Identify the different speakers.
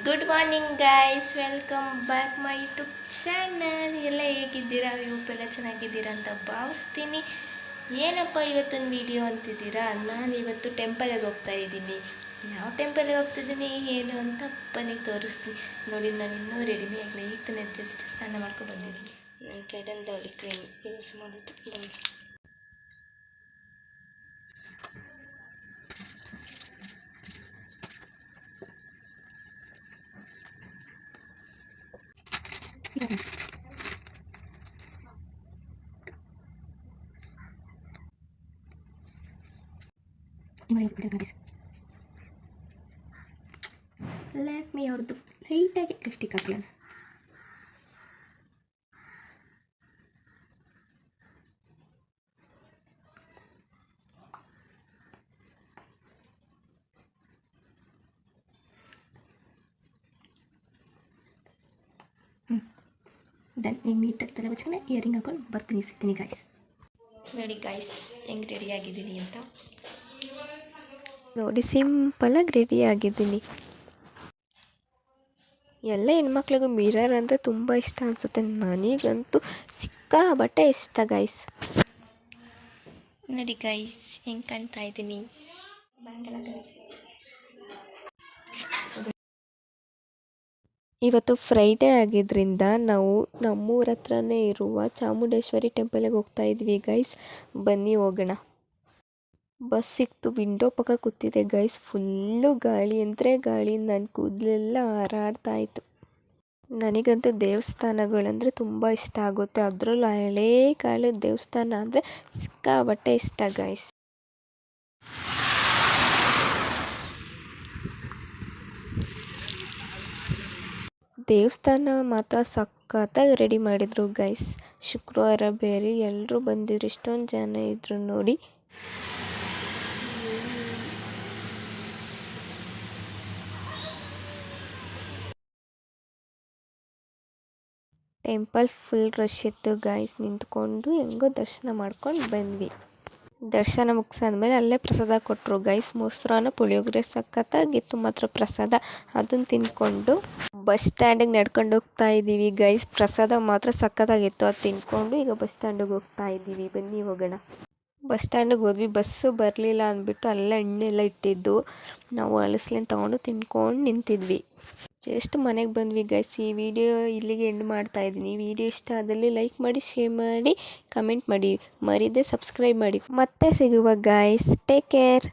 Speaker 1: Good morning guys, welcome back my YouTube channel. ಎಲ್ಲ ಹೇಗಿದ್ದೀರಾ? ಎಲ್ಲ ಚೆನ್ನಾಗಿದ್ದೀರಾ ಅಂತ ಭಾವಿಸ್ತೀನಿ. ಏನಪ್ಪ ಇವತ್ತೊಂದು ವಿಡಿಯೋ ಅಂತಿದ್ದೀರಾ? ನಾನು ಇವತ್ತು ಟೆಂಪಲ್ಗೆ ಹೋಗ್ತಾ ಇದ್ದೀನಿ. ಯಾವ ಟೆಂಪಲ್ಗೆ ಹೋಗ್ತಿದ್ದೀನಿ ಏನು ಅಂತ ಬನ್ನಿ ತೋರಿಸ್ತೀನಿ. ನೋಡಿ, ನಾನು ಇನ್ನೂ ರೆಡಿನೇ ಆಗಲಿ. ಈಗ ತಾನೇ ಜಸ್ಟ್ ಸ್ನಾನ ಮಾಡ್ಕೊಂಡು ಬಂದಿದ್ದೀನಿ. ನನ್ನ fair and lovely cream use ಮಾಡೋದು. ಬನ್ನಿ. ಲ್ಯಾಕ್ಮಿ ಅವ್ರದ್ದು ಲೈಟಾಗಿ ಲಿಪ್ಸ್ಟಿಕ್ ಹಾಕೋಣ. ಡನ್. ಈಗ ನೀಟಾಗಿ ತಲೆ ಬಚ್ಕೊಂಡು ಇಯರಿಂಗ್ ಹಾಕೊಂಡು ಬರ್ತೀನಿ, ಸಿಗ್ತೀನಿ ಗಾಯ್ಸ್. ನೋಡಿ ಗಾಯ್ಸ್, ಹೆಂಗೆ ರೆಡಿ ಆಗಿದ್ದೀನಿ ಅಂತ ನೋಡಿ. ಸಿಂಪಲಾಗಿ ರೆಡಿ ಆಗಿದ್ದೀನಿ. ಎಲ್ಲ ಹೆಣ್ಮಕ್ಳಿಗೂ ಮಿರರ್ ಅಂದರೆ ತುಂಬ ಇಷ್ಟ ಅನಿಸುತ್ತೆ. ನನಗಂತೂ ಸಿಕ್ಕಾಬಟ್ಟೆ ಇಷ್ಟ ಗಾಯ್ಸ್. ನೋಡಿ ಗಾಯ್ಸ್, ಹೆಂಗೆ ಕಾಣ್ತಾ ಇದ್ದೀನಿ. ಇವತ್ತು ಫ್ರೈಡೇ ಆಗಿದ್ದರಿಂದ ನಾವು ನಮ್ಮೂರ ಹತ್ರನೇ ಇರುವ ಚಾಮುಂಡೇಶ್ವರಿ ಟೆಂಪಲ್ಗೆ ಹೋಗ್ತಾ ಇದ್ವಿ ಗೈಸ್. ಬನ್ನಿ ಹೋಗೋಣ. ಬಸ್ ಸಿಕ್ತು, ವಿಂಡೋ ಪಕ್ಕ ಕೂತಿದೆ ಗೈಸ್. ಫುಲ್ಲು ಗಾಳಿ ಅಂದರೆ ಗಾಳಿ, ನನ್ನ ಕೂದಲೆಲ್ಲ ಹಾರಾಡ್ತಾ ಇತ್ತು. ನನಗಂತೂ ದೇವಸ್ಥಾನಗಳಂದರೆ ತುಂಬ ಇಷ್ಟ ಆಗುತ್ತೆ. ಅದರಲ್ಲೂ ಹಳೇ ಕಾಲದ ದೇವಸ್ಥಾನ ಅಂದರೆ ಸಿಕ್ಕಾಬಟ್ಟೆ ಇಷ್ಟ ಗೈಸ್. ದೇವಸ್ಥಾನ ಮಾತ್ರ ಸಖತ್ತಾಗಿ ರೆಡಿ ಮಾಡಿದರು ಗೈಸ್. ಶುಕ್ರವಾರ ಬೇರೆ ಎಲ್ಲರೂ ಬಂದಿದ್ರು, ಇಷ್ಟೊಂದು ಜನ ಇದ್ದರು ನೋಡಿ. ಟೆಂಪಲ್ ಫುಲ್ ರಶ್ ಇತ್ತು ಗೈಸ್. ನಿಂತ್ಕೊಂಡು ಹೆಂಗೋ ದರ್ಶನ ಮಾಡ್ಕೊಂಡು ಬಂದ್ವಿ. ದರ್ಶನ ಮುಗಿಸಾದ್ಮೇಲೆ ಅಲ್ಲೇ ಪ್ರಸಾದ ಕೊಟ್ಟರು ಗೈಸ್. ಮೊಸರನ್ನ ಪುಳಿಯೋಗರೆ ಸಖತ್ತಾಗಿತ್ತು ಮಾತ್ರ ಪ್ರಸಾದ. ಅದನ್ನು ತಿನ್ಕೊಂಡು ಬಸ್ ಸ್ಟ್ಯಾಂಡಿಗೆ ನಡ್ಕೊಂಡು ಹೋಗ್ತಾ ಇದ್ದೀವಿ ಗೈಸ್. ಪ್ರಸಾದ ಮಾತ್ರ ಸಖತ್ತಾಗಿತ್ತು. ಅದು ತಿನ್ಕೊಂಡು ಈಗ ಬಸ್ ಸ್ಟ್ಯಾಂಡಿಗೆ ಹೋಗ್ತಾ ಇದ್ದೀವಿ. ಬನ್ನಿ ಹೋಗೋಣ. ಬಸ್ ಸ್ಟ್ಯಾಂಡಿಗೆ ಹೋದ್ವಿ. ಬಸ್ಸು ಬರಲಿಲ್ಲ ಅಂದ್ಬಿಟ್ಟು ಅಲ್ಲೇ ಹಣ್ಣೆಲ್ಲ ಇಟ್ಟಿದ್ದು. ನಾವು ಅಳಸ್ಲೇನು ತೊಗೊಂಡು ತಿನ್ಕೊಂಡು ನಿಂತಿದ್ವಿ. ಜಸ್ಟ್ ಮನೆಗೆ ಬಂದ್ವಿ ಗೈಸ್. ಈ ವಿಡಿಯೋ ಇಲ್ಲಿಗೆ ಎಂಡ್ ಮಾಡ್ತಾ ಇದ್ದೀನಿ. ವಿಡಿಯೋ ಇಷ್ಟ ಆದಲ್ಲಿ ಲೈಕ್ ಮಾಡಿ, ಶೇರ್ ಮಾಡಿ, ಕಮೆಂಟ್ ಮಾಡಿ, ಮರಿದೆ ಸಬ್ಸ್ಕ್ರೈಬ್ ಮಾಡಿ. ಮತ್ತೆ ಸಿಗುವ ಗೈಸ್. Take care.